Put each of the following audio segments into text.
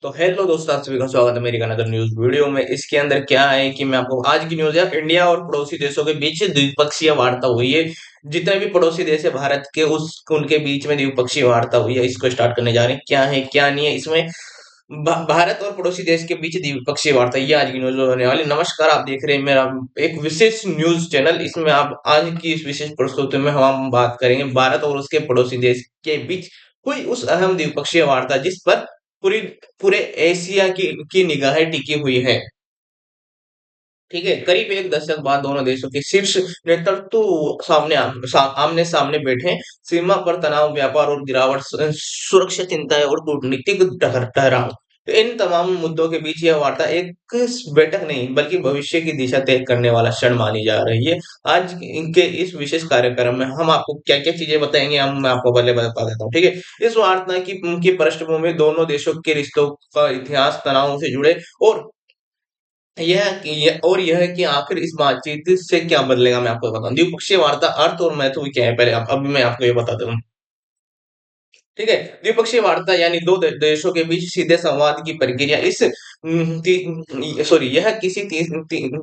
तो हेलो दोस्तों, आप सभी का स्वागत है मेरी अनदर न्यूज वीडियो में। इसके अंदर क्या है कि मैं आपको आज की न्यूज है, इंडिया और पड़ोसी देशों के बीच द्विपक्षीय वार्ता हुई है। जितने भी पड़ोसी देश है भारत के, उस उनके बीच में द्विपक्षीय वार्ता हुई है। इसको स्टार्ट करने जा रहे हैं, क्या है क्या नहीं है इसमें। भारत और पड़ोसी देश के बीच द्विपक्षीय वार्ता, ये आज की न्यूज होने वाली। नमस्कार, आप देख रहे हैं मेरा एक विशेष न्यूज चैनल। इसमें आप आज की इस विशेष प्रस्तुति में हम बात करेंगे भारत और उसके पड़ोसी देश के बीच हुई उस अहम द्विपक्षीय वार्ता जिस पर पूरी पूरे एशिया की निगाहें टिकी हुई है। ठीक है, करीब एक दशक बाद दोनों देशों के शीर्ष नेतृत्व आमने सामने बैठे। सीमा पर तनाव, व्यापार और गिरावट, सुरक्षा चिंताएं और कूटनीतिक ठहराव, तो इन तमाम मुद्दों के बीच यह वार्ता एक बैठक नहीं बल्कि भविष्य की दिशा तय करने वाला क्षण मानी जा रही है। आज इनके इस विशेष कार्यक्रम में हम आपको क्या क्या चीजें बताएंगे, हम मैं आपको पहले बता देता हूँ। ठीक है, इस वार्ता की पृष्ठभूमि दोनों देशों के रिश्तों का इतिहास, तनावों से जुड़े, और यह है कि आखिर इस बातचीत से क्या बदलेगा, मैं आपको बताऊं। द्विपक्षीय वार्ता अर्थ और महत्व क्या है, पहले अभी मैं आपको ये बता दूं। ठीक है, द्विपक्षीय वार्ता यानी दो देशों के बीच सीधे संवाद की प्रक्रिया। सॉरी, यह किसी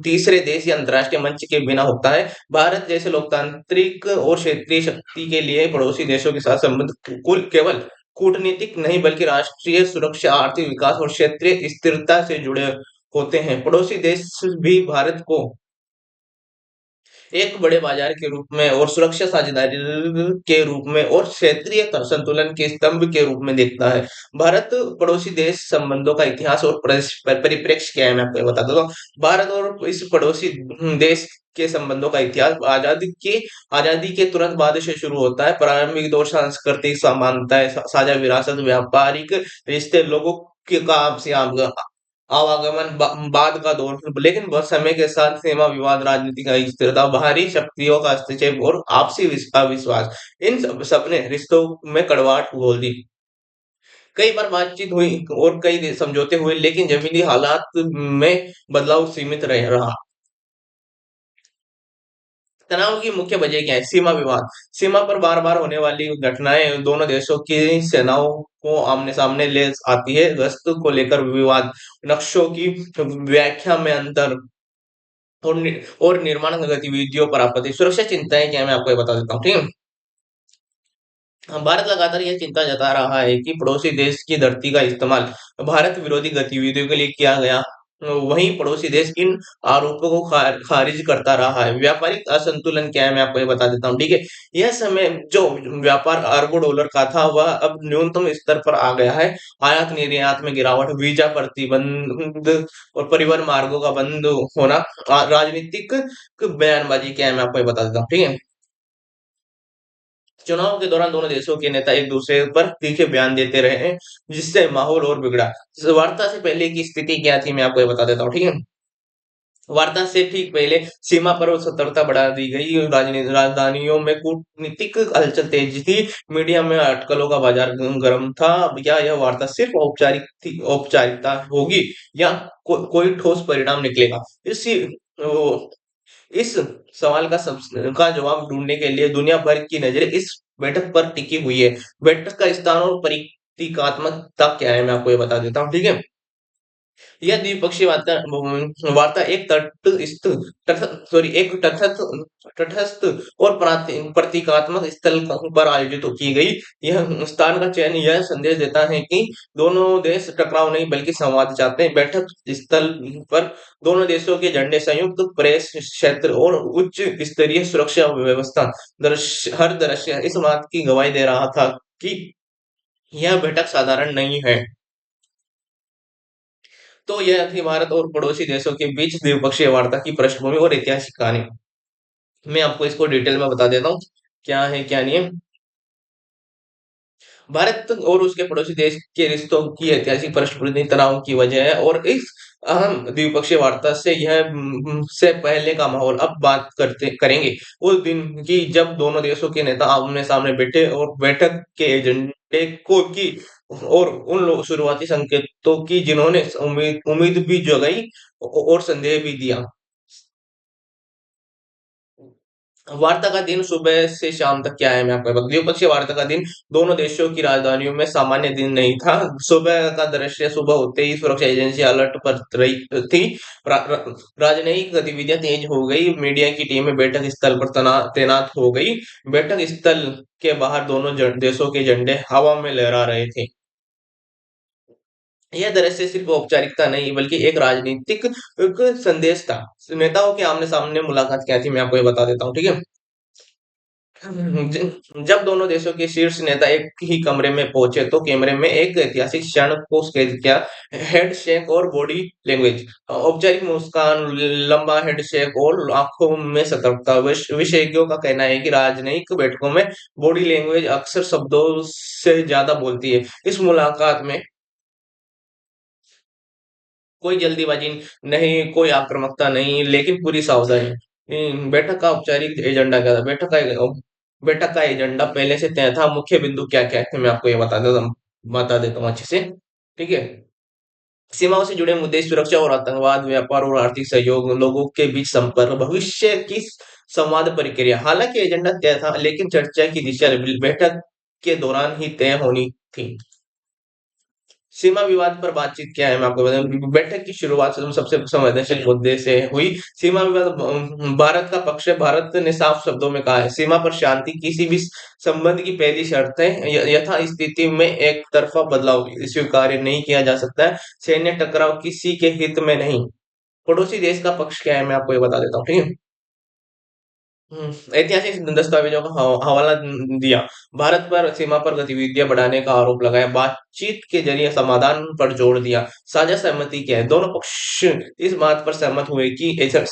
तीसरे देश या अंतर्राष्ट्रीय मंच के बिना होता है। भारत जैसे लोकतांत्रिक और क्षेत्रीय शक्ति के लिए पड़ोसी देशों के साथ संबंध कुल केवल कूटनीतिक नहीं बल्कि राष्ट्रीय सुरक्षा, आर्थिक विकास और क्षेत्रीय स्थिरता से जुड़े होते हैं। पड़ोसी देश भी भारत को एक बड़े बाजार के रूप में और सुरक्षा साझेदारी के रूप में और क्षेत्रीय संतुलन के स्तंभ के रूप में देखता है। भारत पड़ोसी देश संबंधों का इतिहास और परिप्रेक्ष्य क्या है, मैं आपको ये बता देता हूँ। भारत और इस पड़ोसी देश के संबंधों का इतिहास आजादी के तुरंत बाद से शुरू होता है। प्रारंभिक दौर सांस्कृतिक समानताएं, साझा विरासत, व्यापारिक रिश्ते, लोगों के का आपसी आवागमन, बाद का दौर। लेकिन वह समय के साथ सीमा विवाद, राजनीतिक अस्थिरता, बाहरी शक्तियों का हस्तक्षेप और आपसी अविश्वास, इन सब ने रिश्तों में कड़वाहट घोल दी। कई बार बातचीत हुई और कई समझौते हुए, लेकिन जमीनी हालात में बदलाव सीमित रहा। तनाव की मुख्य वजह क्या है? सीमा विवाद। सीमा पर बार बार होने वाली घटनाएं दोनों देशों की सेनाओं को आमने सामने ले आती है। गश्त को लेकर विवाद, नक्शों की व्याख्या में अंतर, और निर्माण गतिविधियों पर आपत्ति। सुरक्षा चिंताएं क्या है, मैं आपको ये बता देता हूँ। ठीक है, भारत लगातार यह चिंता जता रहा है कि पड़ोसी देश की धरती का इस्तेमाल भारत विरोधी गतिविधियों के लिए किया गया। वहीं पड़ोसी देश इन आरोपों को खारिज करता रहा है। व्यापारिक असंतुलन क्या है, मैं आपको ये बता देता हूँ। ठीक है, यह समय जो व्यापार अरबों डॉलर का था वह अब न्यूनतम स्तर पर आ गया है। आयात निर्यात में गिरावट, वीजा प्रतिबंध और परिवहन मार्गों का बंद होना, राजनीतिक बयानबाजी क्या है, मैं आपको ये बता देता हूँ। ठीक है, चुनाव के दौरान दोनों देशों के नेता एक दूसरे पर तीखे बयान देते रहे हैं, जिससे माहौल और बिगड़ा। वार्ता से पहले की स्थिति क्या थी, मैं आपको ये बता देता हूँ। ठीक है, वार्ता से ठीक पहले सीमा पर सतर्कता बढ़ा दी गई। राजधानियों में कूटनीतिक हलचल तेज थी। मीडिया में अटकलों का बाजार गर्म था। क्या यह वार्ता सिर्फ औपचारिकता होगी या कोई ठोस परिणाम निकलेगा? इस सवाल का जवाब ढूंढने के लिए दुनिया भर की नजरें इस बैठक पर टिकी हुई है। बैठक का स्थान और प्रतीकात्मकता क्या है, मैं आपको ये बता देता हूँ। ठीक है, यह द्विपक्षीय वार्ता एक तटस्थ एक तटस्थ और प्रतीकात्मक स्थल पर आयोजित की गई। यह स्थान का चयन यह संदेश देता है कि दोनों देश टकराव नहीं बल्कि संवाद चाहते हैं। बैठक स्थल पर दोनों देशों के झंडे, संयुक्त प्रेस क्षेत्र और उच्च स्तरीय सुरक्षा व्यवस्था हर दृश्य इस बात की गवाही दे रहा था कि यह बैठक साधारण नहीं है। तो यह थी भारत और पड़ोसी देशों के बीच द्विपक्षीय वार्ता की पृष्ठभूमि और ऐतिहासिक कहानी। मैं आपको इसको डिटेल में बता देता हूँ, क्या है क्या नहीं है। भारत और उसके पड़ोसी देश के रिश्तों की ऐतिहासिक पृष्ठभूमि तनाव की वजह है, और इस अहम द्विपक्षीय वार्ता से से पहले का माहौल अब बात करते करेंगे उस दिन की जब दोनों देशों के नेता आमने सामने बैठे और बैठक के एजेंडे को की और उन लोग शुरुआती संकेतों की जिन्होंने उम्मीद भी जगाई और संदेह भी दिया। वार्ता का दिन सुबह से शाम तक क्या है मैं आपको बता द्विपक्षीय वार्ता का दिन दोनों देशों की राजधानियों में सामान्य दिन नहीं था। सुबह का दृश्य सुबह होते ही सुरक्षा एजेंसी अलर्ट पर रही थी। राजनयिक गतिविधियां तेज हो गई, मीडिया की टीमें बैठक स्थल पर तैनात हो गई। बैठक स्थल के बाहर दोनों देशों के झंडे हवा में लहरा रहे थे। यह दृश्य सिर्फ औपचारिकता नहीं बल्कि एक राजनीतिक एक संदेश था। नेताओं के आमने सामने मुलाकात क्या थी मैं आपको ये बता देता हूँ, ठीक है। जब दोनों देशों के शीर्ष नेता एक ही कमरे में पहुंचे तो कैमरे में एक ऐतिहासिक क्षण को कैद किया। हेडशेक और बॉडी लैंग्वेज, औपचारिक मुस्कान, लंबा हेडशेक और आंखों में सतर्कता। विशेषज्ञों का कहना है कि राजनयिक बैठकों में बॉडी लैंग्वेज अक्सर शब्दों से ज्यादा बोलती है। इस मुलाकात में कोई जल्दीबाजी नहीं, कोई आक्रामकता नहीं, लेकिन पूरी सावधानी। बैठक का औपचारिक एजेंडा क्या था? बैठक का एजेंडा पहले से तय था। मुख्य बिंदु क्या क्या थे मैं आपको ये बता देता हूँ अच्छे से, ठीक है। सीमाओं से जुड़े मुद्दे, सुरक्षा और आतंकवाद, व्यापार और आर्थिक सहयोग, लोगों के बीच संपर्क, भविष्य की संवाद प्रक्रिया। हालांकि एजेंडा तय था लेकिन चर्चा की दिशा बैठक के दौरान ही तय होनी थी। सीमा विवाद पर बातचीत क्या है मैं आपको बताऊं। बैठक की शुरुआत से सबसे संवेदनशील मुद्दे से हुई। सीमा विवाद भारत का पक्ष है। भारत ने साफ शब्दों में कहा है सीमा पर शांति किसी भी संबंध की पहली शर्त है। यथा स्थिति में एक तरफा बदलाव स्वीकार्य नहीं किया जा सकता है। सैन्य टकराव किसी के हित में नहीं। पड़ोसी देश का पक्ष क्या है मैं आपको ये बता देता हूँ, ठीक है। ऐतिहासिक दस्तावेजों का हवाला दिया। भारत पर सीमा पर गतिविधियां बढ़ाने का आरोप लगाया। बातचीत के जरिए समाधान पर जोर दिया। साझा सहमति क्या है? दोनों पक्ष इस बात पर सहमत हुए कि ऐसा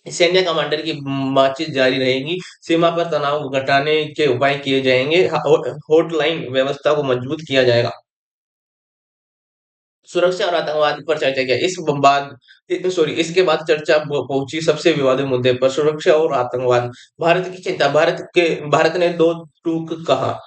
सैन्य कमांडर की बातचीत जारी रहेगी। सीमा पर तनाव घटाने के उपाय किए जाएंगे। हॉटलाइन व्यवस्था को मजबूत किया जाएगा। सुरक्षा और आतंकवाद पर चर्चा किया। इसके बाद चर्चा पहुंची सबसे विवादित मुद्दे पर, सुरक्षा और आतंकवाद। भारत की चिंता, भारत ने दो टूक कहा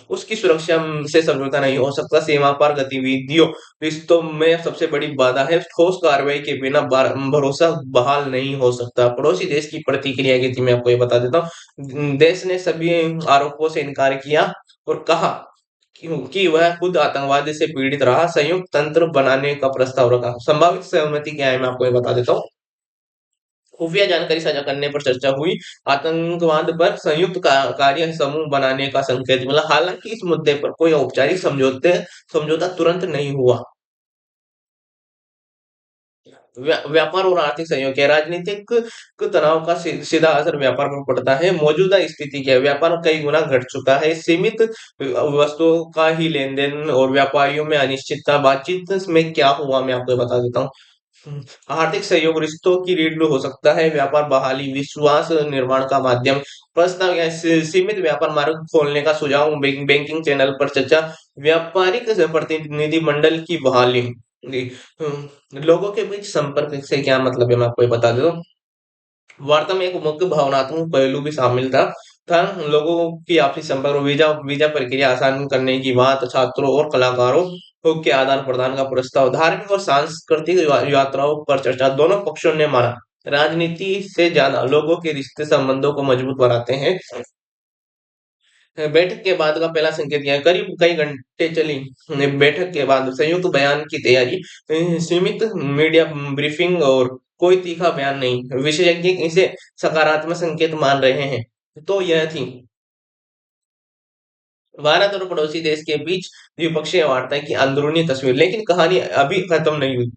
उसकी सुरक्षा से समझौता नहीं हो सकता। सीमा पार गतिविधियों रिश्तों में सबसे बड़ी बाधा है। ठोस कार्रवाई के बिना भरोसा बहाल नहीं हो सकता। पड़ोसी देश की प्रतिक्रिया की थी मैं आपको ये बता देता हूँ। देश ने सभी आरोपों से इनकार किया और कहा क्योंकि वह खुद आतंकवाद से पीड़ित रहा। संयुक्त तंत्र बनाने का प्रस्ताव रखा। संभावित सहमति क्या है मैं आपको ये बता देता हूँ। खुफिया जानकारी साझा करने पर चर्चा हुई। आतंकवाद पर संयुक्त कार्य समूह बनाने का संकेत मिला। हालांकि इस मुद्दे पर कोई औपचारिक समझौता तुरंत नहीं हुआ। व्यापार और आर्थिक सहयोग है। राजनीतिक तनाव का सीधा असर व्यापार पर पड़ता है। मौजूदा स्थिति क्या है? व्यापार कई गुना घट चुका है। सीमित वस्तुओं का ही लेन देन और व्यापारियों में अनिश्चितता। बातचीत में क्या हुआ मैं आपको बता देता हूँ। आर्थिक सहयोग रिश्तों की रीढ़ हो सकता है। व्यापार बहाली, विश्वास निर्माण का माध्यम। प्रस्ताव या सीमित व्यापार मार्ग खोलने का सुझाव। बैंकिंग चैनल पर चर्चा। व्यापारिक प्रतिनिधि मंडल की बहाली। जी, लोगों के बीच संपर्क से क्या मतलब है मैं आपको ये बता देता हूँ। वार्ता में एक मुख्य भावनात्मक पहलू भी शामिल था लोगों की आपसी संपर्क और वीजा वीजा प्रक्रिया आसान करने की बात। छात्रों और कलाकारों के आदान प्रदान का प्रस्ताव। धार्मिक और सांस्कृतिक यात्राओं पर चर्चा। दोनों पक्षों ने माना राजनीति से ज्यादा लोगों के रिश्ते संबंधों को मजबूत बनाते हैं। बैठक के बाद का पहला संकेत यह है, करीब कई घंटे चली बैठक के बाद संयुक्त बयान की तैयारी। सीमित मीडिया ब्रीफिंग और कोई तीखा बयान नहीं। विशेषज्ञ इसे सकारात्मक संकेत मान रहे हैं। तो यह थी भारत और पड़ोसी देश के बीच द्विपक्षीय वार्ता की अंदरूनी तस्वीर। लेकिन कहानी अभी खत्म नहीं हुई।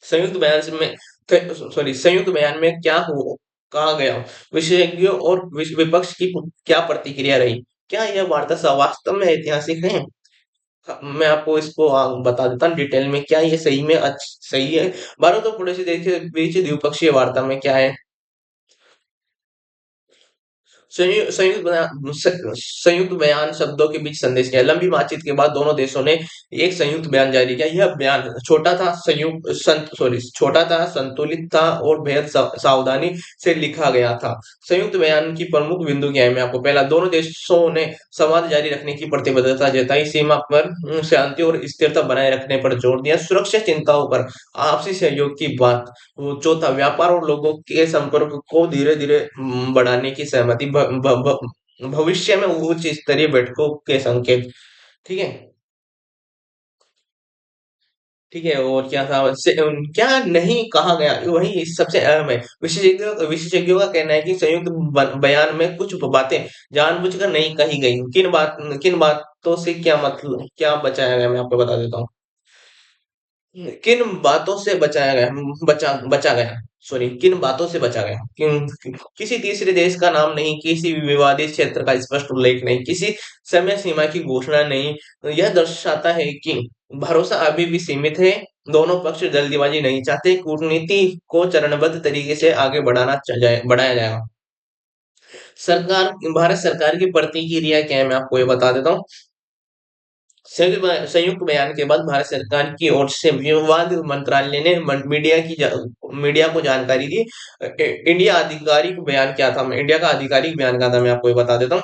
संयुक्त बयान से में संयुक्त बयान में क्या हो कहा गया, विशेषज्ञों और विपक्ष की क्या प्रतिक्रिया रही, क्या यह वार्ता वास्तव में ऐतिहासिक है? मैं आपको इसको बता देता हूँ डिटेल में क्या ये सही में सही है। भारत और पड़ोसी देश के बीच द्विपक्षीय वार्ता में क्या है। संयुक्त बयान शब्दों के बीच संदेश किया। लंबी बातचीत के बाद दोनों देशों ने एक संयुक्त बयान जारी किया। यह बयान छोटा था, संतुलित था और बेहद सावधानी से लिखा गया था। संयुक्त बयान की प्रमुख बिंदु क्या है, मैं आपको पहला, दोनों देशों ने संवाद जारी रखने की प्रतिबद्धता जताई, सीमा पर शांति और स्थिरता बनाए रखने पर जोर दिया, सुरक्षा चिंताओं पर आपसी सहयोग की बात। वो चौथा, व्यापार और लोगों के संपर्क को धीरे धीरे बढ़ाने की सहमति, भविष्य में उच्च स्तरीय बैठकों के संकेत। ठीक है। ठीक है, और क्या था क्या नहीं कहा गया, वही सबसे अहम है। विशेषज्ञों का कहना है कि संयुक्त बयान में कुछ बातें जानबूझकर नहीं कही गई। किन बातों से क्या मतलब, क्या बचाया गया, मैं आपको बता देता हूँ। किन बातों से बचाया गया, बचा बचा गया, सॉरी, किन बातों से बचा गया, किसी तीसरे देश का नाम नहीं, किसी विवादित क्षेत्र का स्पष्ट उल्लेख नहीं, किसी समय सीमा की घोषणा नहीं। यह दर्शाता है कि भरोसा अभी भी सीमित है। दोनों पक्ष जल्दीबाजी नहीं चाहते, कूटनीति को चरणबद्ध तरीके से आगे बढ़ाया जाएगा। भारत सरकार की प्रतिक्रिया क्या है, मैं आपको ये बता देता हूँ। संयुक्त बयान के बाद भारत सरकार की ओर से विवाद मंत्रालय ने मीडिया को जानकारी दी। इंडिया का आधिकारिक बयान क्या था, मैं आपको ये बता देता हूँ।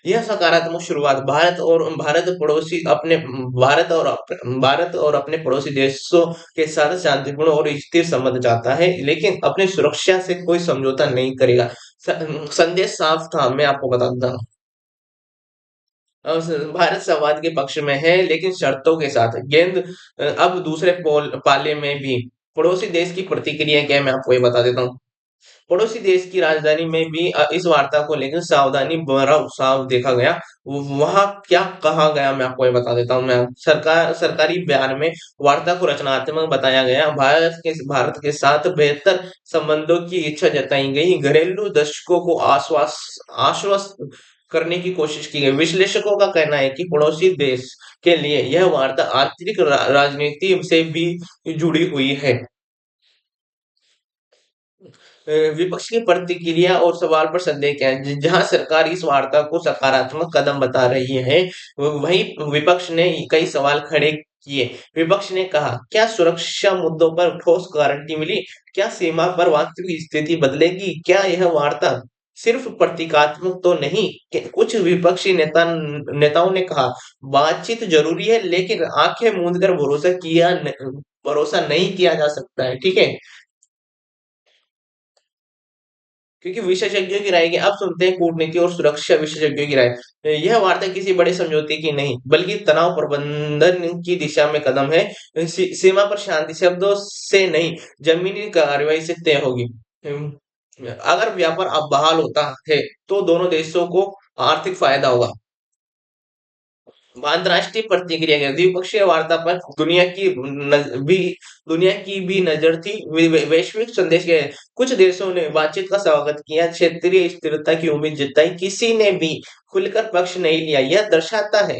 यह सकारात्मक शुरुआत, भारत और अपने पड़ोसी देशों के साथ शांतिपूर्ण और स्थिर संबंध चाहता है, लेकिन अपनी सुरक्षा से कोई समझौता नहीं करेगा। संदेश साफ था, मैं आपको बता देता हूँ। भारत संवाद के पक्ष में है, लेकिन शर्तों के साथ। अब दूसरे पाले में भी पड़ोसी देश की प्रतिक्रिया क्या है, मैं आपको ये बता देता हूँ। पड़ोसी देश की राजधानी में भी इस वार्ता को लेकर सावधानी भरा उत्साह देखा गया। वहां क्या कहा गया, मैं आपको ये बता देता हूँ। मैं सरकारी बयान में वार्ता को रचनात्मक बताया गया। भारत के साथ बेहतर संबंधों की इच्छा जताई गई। घरेलू दर्शकों को आश्वस्त करने की कोशिश की गई। विश्लेषकों का कहना है कि पड़ोसी देश के लिए यह वार्ता आंतरिक राजनीति से भी जुड़ी हुई है। विपक्ष की प्रतिक्रिया और सवाल पर संदेह क्या है, जहां सरकार इस वार्ता को सकारात्मक कदम बता रही है, वहीं विपक्ष ने कई सवाल खड़े किए। विपक्ष ने कहा, क्या सुरक्षा मुद्दों पर ठोस गारंटी मिली? क्या सीमा पर वास्तविक स्थिति बदलेगी? क्या यह वार्ता सिर्फ प्रतीकात्मक तो नहीं? कुछ विपक्षी नेताओं ने कहा, बातचीत जरूरी है, लेकिन आंखें मूंद कर भरोसा नहीं किया जा सकता है। ठीक है, क्योंकि विशेषज्ञों की राय की अब सुनते हैं कूटनीति और सुरक्षा विशेषज्ञों की राय। यह वार्ता किसी बड़े समझौते की नहीं, बल्कि तनाव प्रबंधन की दिशा में कदम है। सीमा पर शांति शब्दों से नहीं, जमीनी कार्रवाई से तय होगी। अगर व्यापार अब बहाल होता है, तो दोनों देशों को आर्थिक फायदा होगा। अंतर्राष्ट्रीय प्रतिक्रिया क्या, द्विपक्षीय वार्ता पर भी दुनिया की भी नजर थी। वैश्विक संदेश क्या है, कुछ देशों ने बातचीत का स्वागत किया, क्षेत्रीय स्थिरता की उम्मीद जताई, किसी ने भी खुलकर पक्ष नहीं लिया। यह दर्शाता है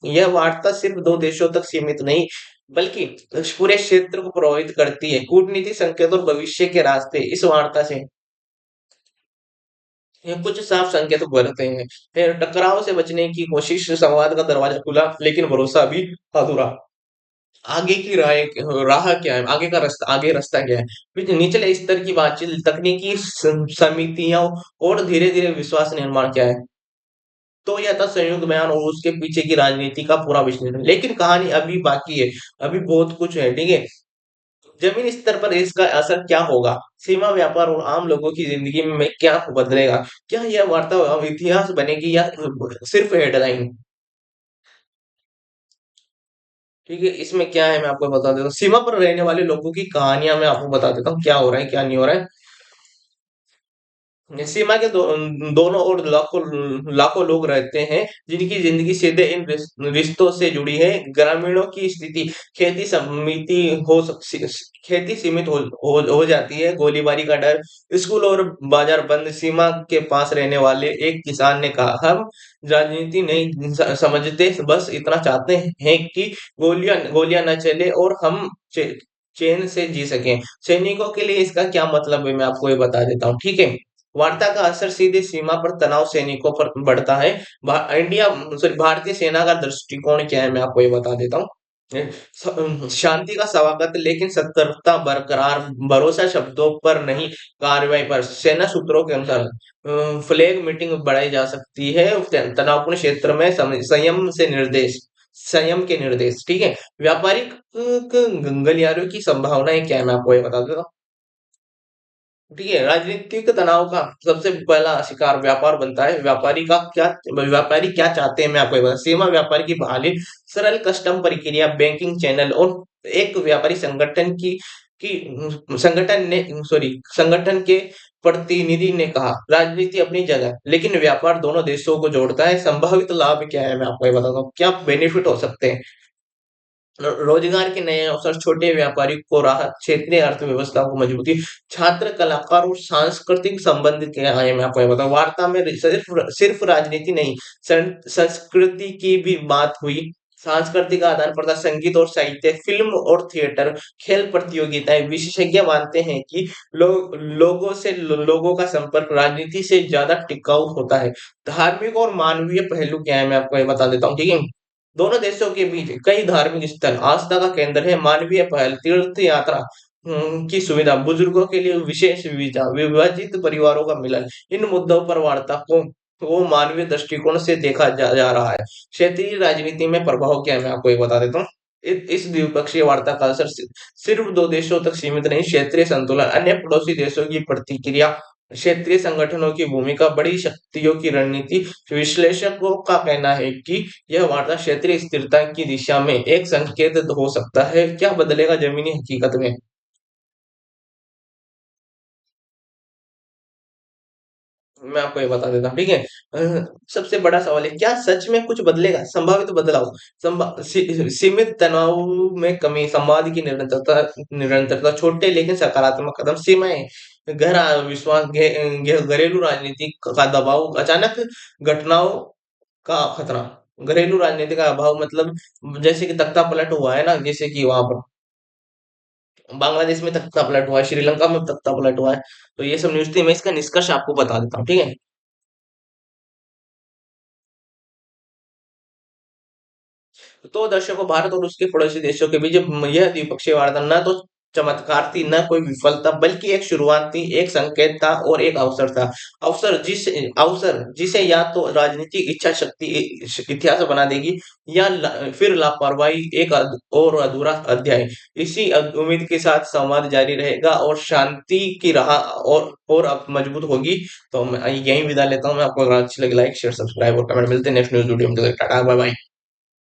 यह वार्ता सिर्फ दो देशों तक सीमित नहीं, बल्कि पूरे क्षेत्र को प्रभावित करती है। कूटनीति संकेत और भविष्य के रास्ते, इस वार्ता से ये कुछ साफ संकेत उभरते हैं। फिर टकराव से बचने की कोशिश, संवाद का दरवाजा खुला, लेकिन भरोसा भी अधूरा। आगे की राह क्या है, आगे रास्ता क्या है? फिर निचले स्तर की बातचीत, तकनीकी समितियां और धीरे धीरे विश्वास निर्माण क्या है? तो यह था संयुक्त बयान और उसके पीछे की राजनीति का पूरा विश्लेषण। लेकिन कहानी अभी बाकी है, अभी बहुत कुछ है। ठीक है, जमीन स्तर पर इसका असर क्या होगा? सीमा व्यापार और आम लोगों की जिंदगी में क्या बदलेगा? क्या यह वार्ता अब इतिहास बनेगी या सिर्फ हेडलाइन? ठीक है, इसमें क्या है, मैं आपको बता देता हूँ। सीमा पर रहने वाले लोगों की कहानियां मैं आपको बता देता हूँ, क्या हो रहा है क्या नहीं हो रहा है। सीमा के दोनों ओर लाखों लाखों लोग रहते हैं, जिनकी जिंदगी सीधे इन रिश्तों से जुड़ी है। ग्रामीणों की स्थिति, खेती समिति हो सक- खेती सीमित हो जाती है, गोलीबारी का डर, स्कूल और बाजार बंद। सीमा के पास रहने वाले एक किसान ने कहा, हम राजनीति नहीं समझते, बस इतना चाहते हैं कि गोलियां गोलियां न चले और हम चैन से जी सकें। सैनिकों के लिए इसका क्या मतलब है, मैं आपको ये बता देता हूँ। ठीक है, वार्ता का असर सीधे सीमा पर तनाव सैनिकों पर बढ़ता है। इंडिया सॉरी भारतीय सेना का दृष्टिकोण क्या है मैं आपको ये बता देता हूँ। शांति का स्वागत लेकिन सतर्कता बरकरार, भरोसा शब्दों पर नहीं कार्रवाई पर। सेना सूत्रों के अनुसार फ्लैग मीटिंग बढ़ाई जा सकती है तनावपूर्ण क्षेत्र में संयम के निर्देश, ठीक है। व्यापारिक गलियारों की संभावनाएं क्या है मैं आपको ये बता देता हूँ। ठीक है, राजनीतिक तनाव का सबसे पहला शिकार व्यापार बनता है। व्यापारी क्या चाहते हैं मैं आपको ये बता, सीमा व्यापार की बहाली, सरल कस्टम प्रक्रिया, बैंकिंग चैनल और एक व्यापारी संगठन के प्रतिनिधि ने कहा राजनीति अपनी जगह लेकिन व्यापार दोनों देशों को जोड़ता है। संभावित लाभ क्या है मैं आपको ये बताता हूँ, क्या बेनिफिट हो सकते हैं। रोजगार के नए अवसर, छोटे व्यापारी को राहत, क्षेत्रीय अर्थव्यवस्था को मजबूती, छात्र, कलाकार और सांस्कृतिक संबंध के आए मैं आपको ये बताऊं। वार्ता में सिर्फ सिर्फ राजनीति नहीं, संस्कृति की भी बात हुई। सांस्कृतिक आदान प्रदान, संगीत और साहित्य, फिल्म और थिएटर, खेल प्रतियोगिताएं। विशेषज्ञ मानते हैं कि लोगों का संपर्क राजनीति से ज्यादा टिकाऊ होता है। धार्मिक और मानवीय पहलू क्या है मैं आपको ये बता देता हूँ, ठीक है। दोनों देशों के बीच कई धार्मिक स्थल आस्था का केंद्र है। मानवीय पहल, तीर्थ यात्रा की सुविधा, बुजुर्गों के लिए विशेष वीजा, विभाजित परिवारों का मिलन, इन मुद्दों पर वार्ता को मानवीय दृष्टिकोण से देखा जा रहा है। क्षेत्रीय राजनीति में प्रभाव क्या है मैं आपको एक बता देता हूँ। इस द्विपक्षीय वार्ता का असर सिर्फ दो देशों तक सीमित नहीं, क्षेत्रीय संतुलन, अन्य पड़ोसी देशों की प्रतिक्रिया, क्षेत्रीय संगठनों की भूमिका, बड़ी शक्तियों की रणनीति। विश्लेषकों का कहना है कि यह वार्ता क्षेत्रीय स्थिरता की दिशा में एक संकेत हो सकता है। क्या बदलेगा जमीनी हकीकत में, मैं आपको ये बता देता हूँ, ठीक है। सबसे बड़ा सवाल है क्या सच में कुछ बदलेगा। संभावित बदलाव, सीमित तनाव में कमी, संवाद की निरंतरता, छोटे लेकिन सकारात्मक कदम, सीमाएं, गहरा विश्वास, घरेलू राजनीति का दबाव, अचानक घटनाओं का खतरा। घरेलू राजनीति का अभाव मतलब जैसे कि तख्ता पलट हुआ है ना, जैसे कि वहां पर बांग्लादेश में तख्ता पलट हुआ है, श्रीलंका में तख्ता पलट हुआ है। तो ये सब न्यूज थी, मैं इसका निष्कर्ष आपको बता देता हूँ, ठीक है। तो दर्शकों, भारत और उसके पड़ोसी देशों के बीच यह द्विपक्षीय वार्ता न तो चमत्कार थी, न कोई विफलता, बल्कि एक शुरुआत थी, एक संकेत था और एक अवसर था। अवसर जिसे या तो राजनीतिक इच्छा शक्ति इतिहास बना देगी या फिर लापरवाही एक और अधूरा अध्याय। इसी उम्मीद के साथ संवाद जारी रहेगा और शांति की राह और अब मजबूत होगी। तो मैं यही विदा लेता हूँ। मैं आपको अगर अच्छी लगी लाइक शेयर सब्सक्राइब और कमेंट। मिलते हैं नेक्स्ट न्यूज वीडियो में। Tata bye bye.